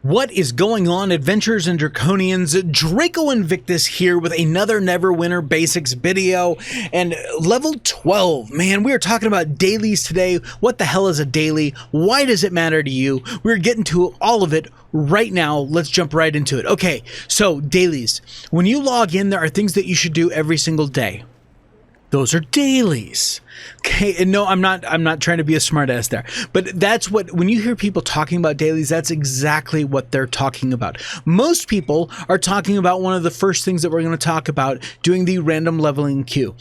What is going on, adventurers and draconians? Draco Invictus here with another Neverwinter Basics video, and level 12. Man, we are talking about dailies today. What the hell is a daily? Why does it matter to you? We're getting to all of it right now. Let's jump right into it. Okay, so dailies. When you log in, there are things that you should do every single day. Those are dailies. Okay, and no, I'm not trying to be a smartass there, but that's what, when you hear people talking about dailies, that's exactly what they're talking about. Most people are talking about one of the first things that we're going to talk about, doing the random leveling queue.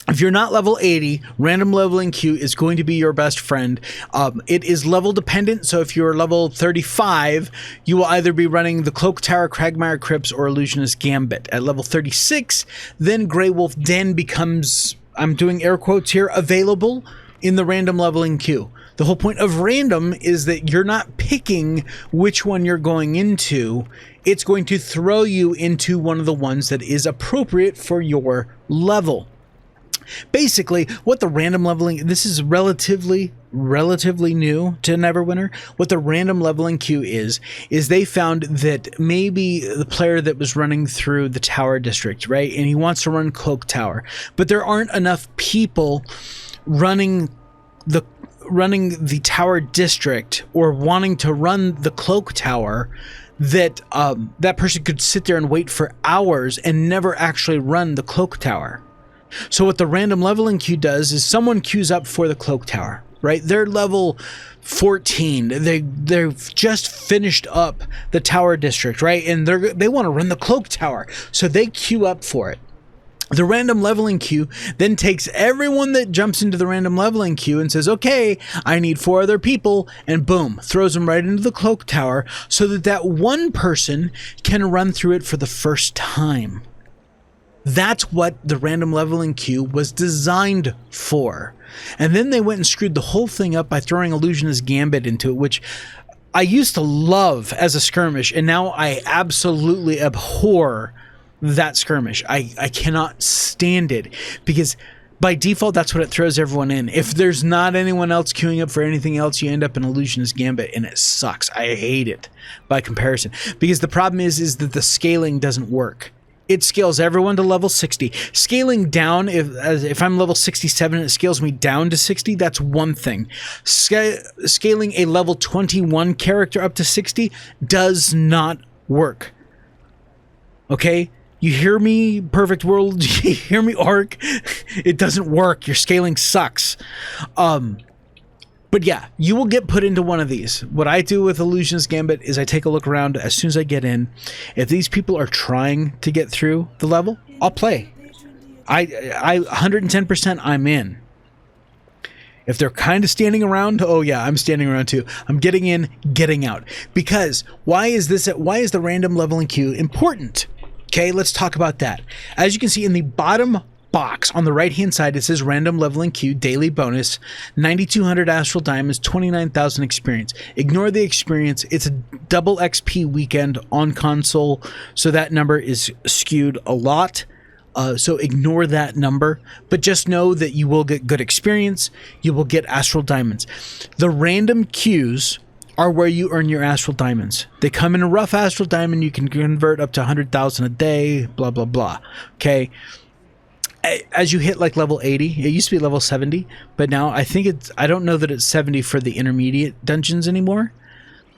If you're not level 80, random leveling queue is going to be your best friend. It is level dependent, so if you're level 35, you will either be running the Cloak Tower, Cragmire Crypts, or Illusionist Gambit. At level 36, then Grey Wolf Den becomes, I'm doing air quotes here, available in the random leveling queue. The whole point of random is that you're not picking which one you're going into. It's going to throw you into one of the ones that is appropriate for your level. Basically, what the random leveling, this is relatively new to Neverwinter. What the random leveling queue is they found that maybe the player that was running through the tower district, right, and he wants to run Cloak Tower, but there aren't enough people running the tower district or wanting to run the Cloak Tower, that that person could sit there and wait for hours and never actually run the Cloak Tower. So what the random leveling queue does is someone queues up for the Cloak Tower, right? They're level 14. They've just finished up the tower district, right? And they want to run the Cloak Tower, so they queue up for it. The random leveling queue then takes everyone that jumps into the random leveling queue and says, okay, I need 4 other people, and boom, throws them right into the Cloak Tower so that that one person can run through it for the first time. That's what the random leveling queue was designed for. And then they went and screwed the whole thing up by throwing Illusionist Gambit into it, which I used to love as a skirmish, and now I absolutely abhor that skirmish. I cannot stand it, because by default, that's what it throws everyone in. If there's not anyone else queuing up for anything else, you end up in Illusionist Gambit, and it sucks. I hate it by comparison, because the problem is that the scaling doesn't work. It scales everyone to level 60. Scaling down, if I'm level 67 and it scales me down to 60, that's one thing. Scaling a level 21 character up to 60 does not work. Okay? You hear me, Perfect World? You hear me, Arc? It doesn't work. Your scaling sucks. But yeah, you will get put into one of these. What I do with Illusionist Gambit is I take a look around as soon as I get in. If these people are trying to get through the level, I'll play. I 110% I'm in. If they're kind of standing around, oh yeah, I'm standing around too. I'm getting in, getting out. Because why is the random leveling queue important? Okay, let's talk about that. As you can see in the bottom box on the right hand side, it says random leveling queue daily bonus, 9,200 astral diamonds, 29,000 experience. Ignore the experience. It's a double XP weekend on console, so that number is skewed a lot. So ignore that number, but just know that you will get good experience. You will get astral diamonds. The random queues are where you earn your astral diamonds. They come in a rough astral diamond. You can convert up to 100,000 a day, blah, blah, blah. Okay. As you hit like level 80, it used to be level 70, but now I think I don't know that it's 70 for the intermediate dungeons anymore.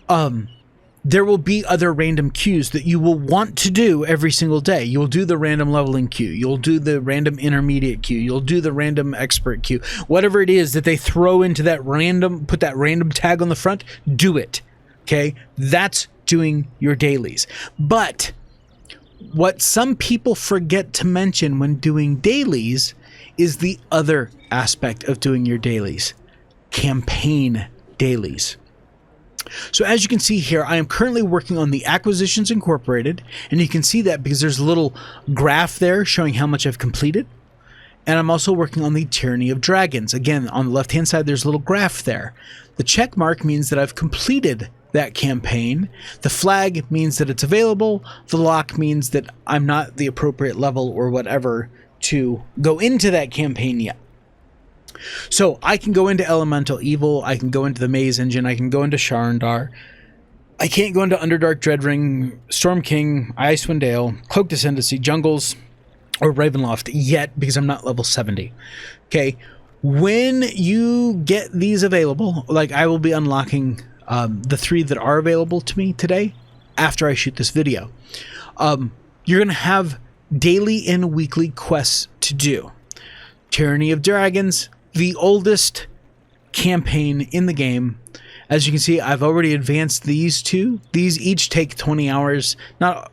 There will be other random queues that you will want to do every single day. You'll do the random leveling queue. You'll do the random intermediate queue. You'll do the random expert queue. Whatever it is that they throw into that random, put that random tag on the front, do it. Okay? That's doing your dailies. But what some people forget to mention when doing dailies is the other aspect of doing your dailies: campaign dailies. So as you can see here, I am currently working on the Acquisitions Incorporated, and you can see that because there's a little graph there showing how much I've completed. And I'm also working on the Tyranny of Dragons. Again, on the left-hand side, there's a little graph there. The check mark means that I've completed that campaign. The flag means that it's available. The lock means that I'm not the appropriate level or whatever to go into that campaign yet. So I can go into Elemental Evil, I can go into the Maze Engine, I can go into Sharndar. I can't go into Underdark, Dreadring, Storm King, Icewind Dale, Cloaked Ascendancy, Jungles, or Ravenloft yet because I'm not level 70. Okay, when you get these available, like I will be unlocking the 3 that are available to me today after I shoot this video. You're going to have daily and weekly quests to do. Tyranny of Dragons, the oldest campaign in the game. As you can see, I've already advanced these 2. These each take 20 hours. Not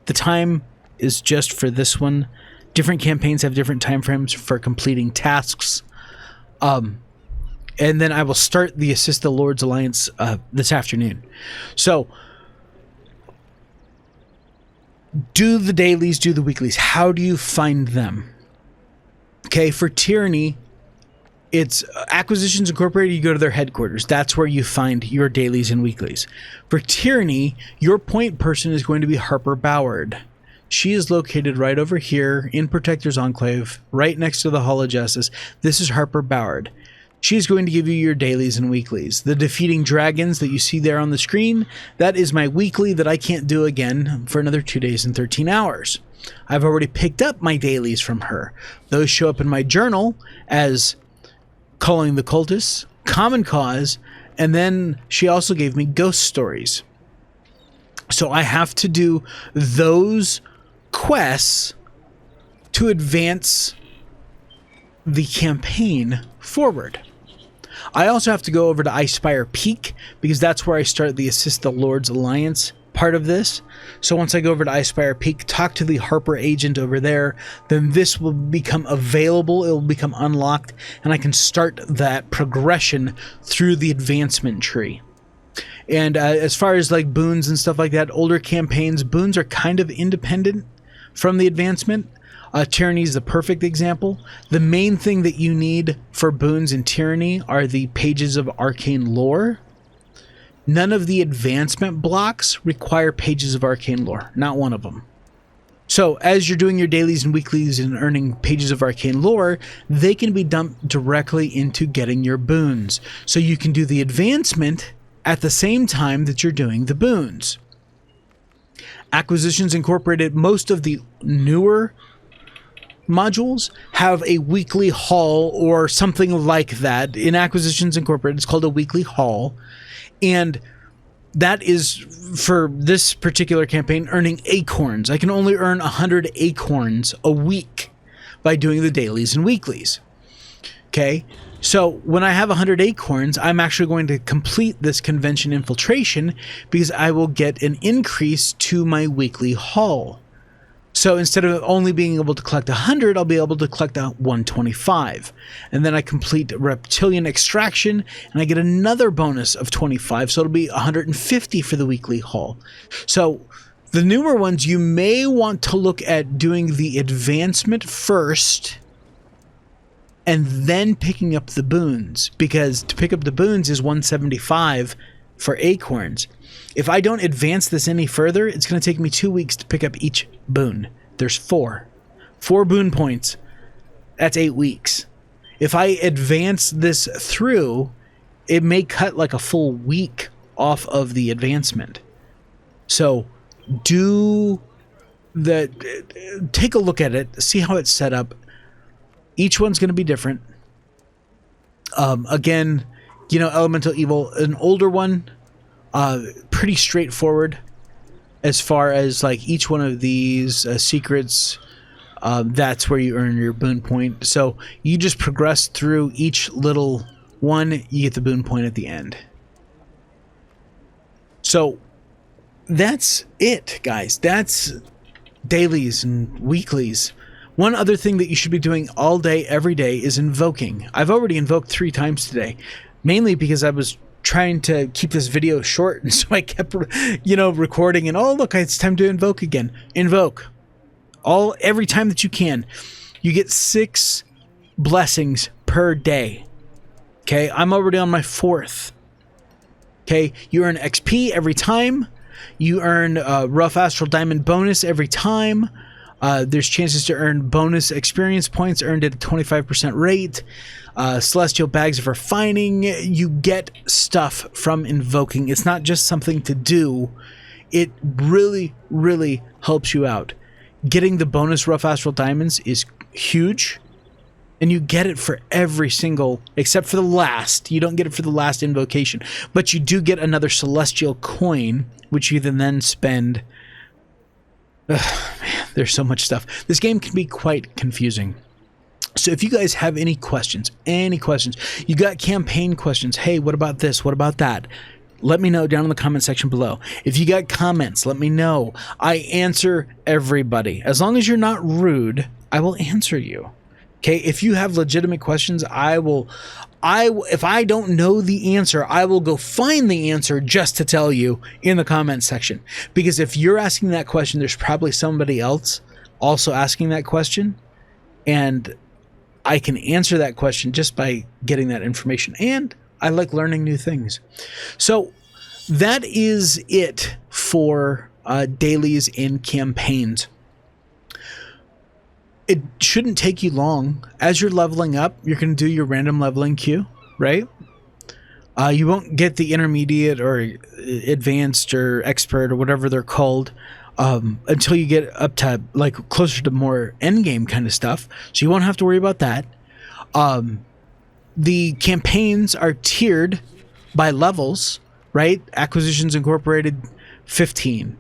the time is just for this one. Different campaigns have different time frames for completing tasks. And then I will start the Assist the Lord's Alliance this afternoon. So do the dailies, do the weeklies. How do you find them? Okay, for Tyranny, it's Acquisitions Incorporated. You go to their headquarters. That's where you find your dailies and weeklies. For Tyranny, your point person is going to be Harper Boward. She is located right over here in Protector's Enclave, right next to the Hall of Justice. This is Harper Boward. She's going to give you your dailies and weeklies. The Defeating Dragons that you see there on the screen, that is my weekly that I can't do again for another 2 days and 13 hours. I've already picked up my dailies from her. Those show up in my journal as Calling the Cultists, Common Cause, and then she also gave me Ghost Stories. So I have to do those quests to advance the campaign forward. I also have to go over to Icespire Peak because that's where I start the Assist the Lord's Alliance part of this. So once I go over to Icespire Peak, talk to the Harper agent over there, then this will become available. It will become unlocked, and I can start that progression through the advancement tree. And as far as like boons and stuff like that, older campaigns, boons are kind of independent from the advancement. Tyranny is the perfect example. The main thing that you need for boons in Tyranny are the pages of arcane lore. None of the advancement blocks require pages of arcane lore. Not one of them. So as you're doing your dailies and weeklies and earning pages of arcane lore, they can be dumped directly into getting your boons. So you can do the advancement at the same time that you're doing the boons. Acquisitions Incorporated, most of the newer modules have a weekly haul or something like that. In Acquisitions Incorporated, it's called a weekly haul. And that is, for this particular campaign, earning acorns. I can only earn 100 acorns a week by doing the dailies and weeklies. Okay? So when I have 100 acorns, I'm actually going to complete this convention infiltration because I will get an increase to my weekly haul. So instead of only being able to collect 100, I'll be able to collect 125. And then I complete Reptilian Extraction, and I get another bonus of 25, so it'll be 150 for the weekly haul. So the newer ones, you may want to look at doing the advancement first and then picking up the boons, because to pick up the boons is 175 for acorns. If I don't advance this any further, it's going to take me 2 weeks to pick up each boon. There's 4 boon points. That's 8 weeks. If I advance this through, it may cut like a full week off of the advancement. So take a look at it, see how it's set up. Each one's going to be different. Again, Elemental Evil, an older one, pretty straightforward as far as like each one of these secrets. That's where you earn your boon point. So you just progress through each little one, you get the boon point at the end. So that's it, guys. That's dailies and weeklies. One other thing that you should be doing all day, every day is invoking. I've already invoked 3 times today, mainly because I was trying to keep this video short, and so I kept, recording, and oh look, it's time to invoke again. Invoke every time that you can. You get 6 blessings per day. Okay, I'm already on my 4th. Okay, you earn XP every time. You earn Rough Astral Diamond bonus every time. There's chances to earn bonus experience points earned at a 25% rate. Celestial bags of refining. You get stuff from invoking. It's not just something to do. It really, really helps you out. Getting the bonus rough astral diamonds is huge. And you get it for every single, except for the last. You don't get it for the last invocation. But you do get another celestial coin, which you then spend. Ugh, man, there's so much stuff. This game can be quite confusing. So if you guys have any questions, you got campaign questions, hey, what about this? What about that? Let me know down in the comment section below. If you got comments, let me know. I answer everybody. As long as you're not rude, I will answer you. Okay, if you have legitimate questions, if I don't know the answer, I will go find the answer just to tell you in the comment section. Because if you're asking that question, there's probably somebody else also asking that question. And I can answer that question just by getting that information. And I like learning new things. So that is it for dailies and campaigns. It shouldn't take you long. As you're leveling up, you're going to do your random leveling queue, right? You won't get the intermediate or advanced or expert or whatever they're called until you get up to like closer to more endgame kind of stuff. So you won't have to worry about that. The campaigns are tiered by levels, right? Acquisitions Incorporated, 15.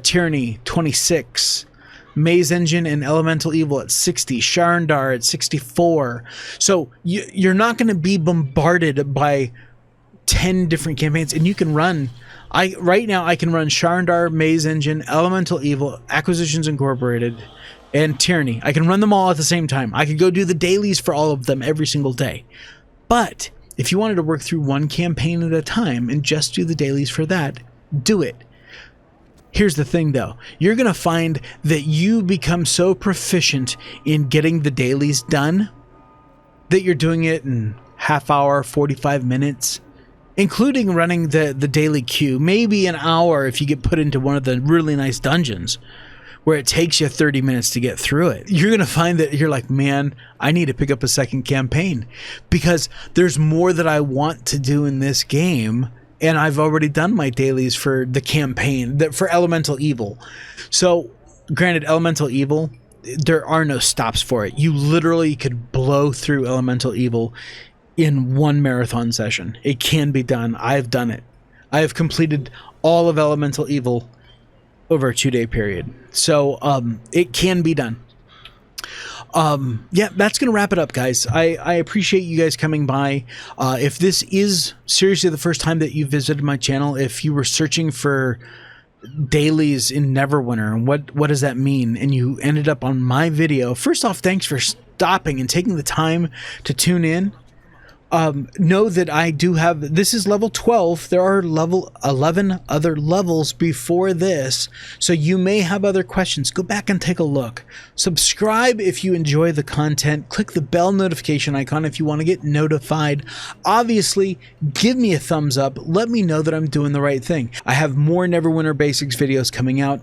Tyranny, 26. Maze Engine and Elemental Evil at 60, Sharndar at 64. So you're not going to be bombarded by 10 different campaigns, and you can run. Right now I can run Sharndar, Maze Engine, Elemental Evil, Acquisitions Incorporated, and Tyranny. I can run them all at the same time. I could go do the dailies for all of them every single day. But if you wanted to work through one campaign at a time and just do the dailies for that, do it. Here's the thing though, you're going to find that you become so proficient in getting the dailies done that you're doing it in half hour, 45 minutes, including running the daily queue, maybe an hour if you get put into one of the really nice dungeons where it takes you 30 minutes to get through it. You're going to find that you're like, man, I need to pick up a second campaign because there's more that I want to do in this game. And I've already done my dailies for the campaign, for Elemental Evil. So, granted, Elemental Evil, there are no stops for it. You literally could blow through Elemental Evil in one marathon session. It can be done. I've done it. I have completed all of Elemental Evil over a 2-day period. So, it can be done. Yeah, that's going to wrap it up, guys. I appreciate you guys coming by. If this is seriously the first time that you visited my channel, if you were searching for dailies in Neverwinter and what does that mean, and you ended up on my video, first off, thanks for stopping and taking the time to tune in. Know that I do have, this is level 12. There are level 11 other levels before this. So you may have other questions. Go back and take a look. Subscribe if you enjoy the content. Click the bell notification icon if you want to get notified. Obviously, give me a thumbs up. Let me know that I'm doing the right thing. I have more Neverwinter Basics videos coming out.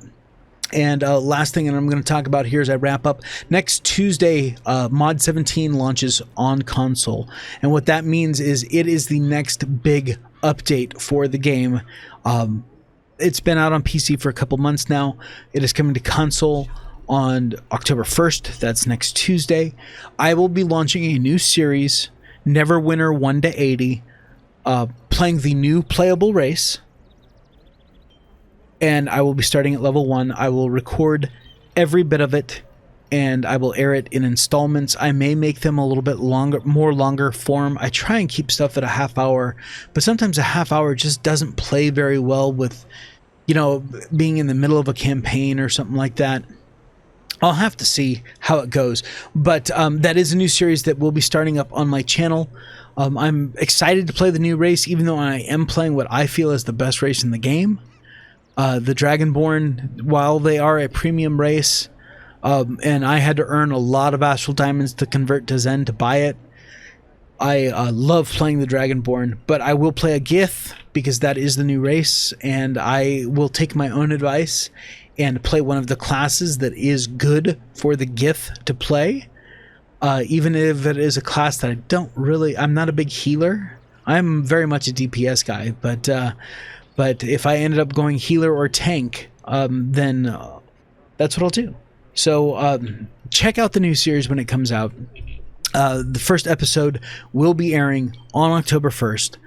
And last thing that I'm going to talk about here as I wrap up, next Tuesday, Mod 17 launches on console. And what that means is it is the next big update for the game. It's been out on PC for a couple months now. It is coming to console on October 1st. That's next Tuesday. I will be launching a new series, Neverwinter 1 to 80, playing the new playable race. And I will be starting at level 1. I will record every bit of it, and I will air it in installments. I may make them a little bit longer form. I try and keep stuff at a half hour, but sometimes a half hour just doesn't play very well with, you know, being in the middle of a campaign or something like that. I'll have to see how it goes. But that is a new series that will be starting up on my channel. I'm excited to play the new race, even though I am playing what I feel is the best race in the game. The Dragonborn, while they are a premium race, and I had to earn a lot of Astral Diamonds to convert to Zen to buy it, I love playing the Dragonborn, but I will play a Gith because that is the new race, and I will take my own advice and play one of the classes that is good for the Gith to play, even if it is a class that I'm not a big healer. I'm very much a DPS guy, but if I ended up going healer or tank, then that's what I'll do. So check out the new series when it comes out. The first episode will be airing on October 1st.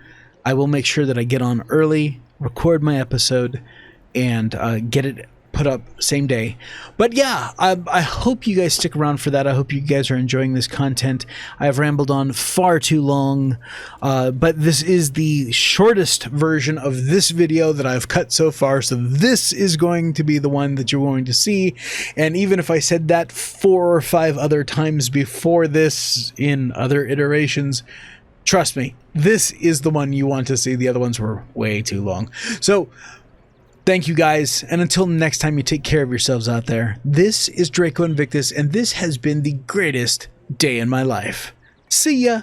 I will make sure that I get on early, record my episode, and get it put up same day. But yeah, I hope you guys stick around for that. I hope you guys are enjoying this content. I've rambled on far too long, but this is the shortest version of this video that I've cut so far, so this is going to be the one that you're going to see. And even if I said that 4 or 5 other times before this in other iterations, trust me, this is the one you want to see. The other ones were way too long. So thank you guys, and until next time, you take care of yourselves out there. This is Draco Invictus, and this has been the greatest day in my life. See ya!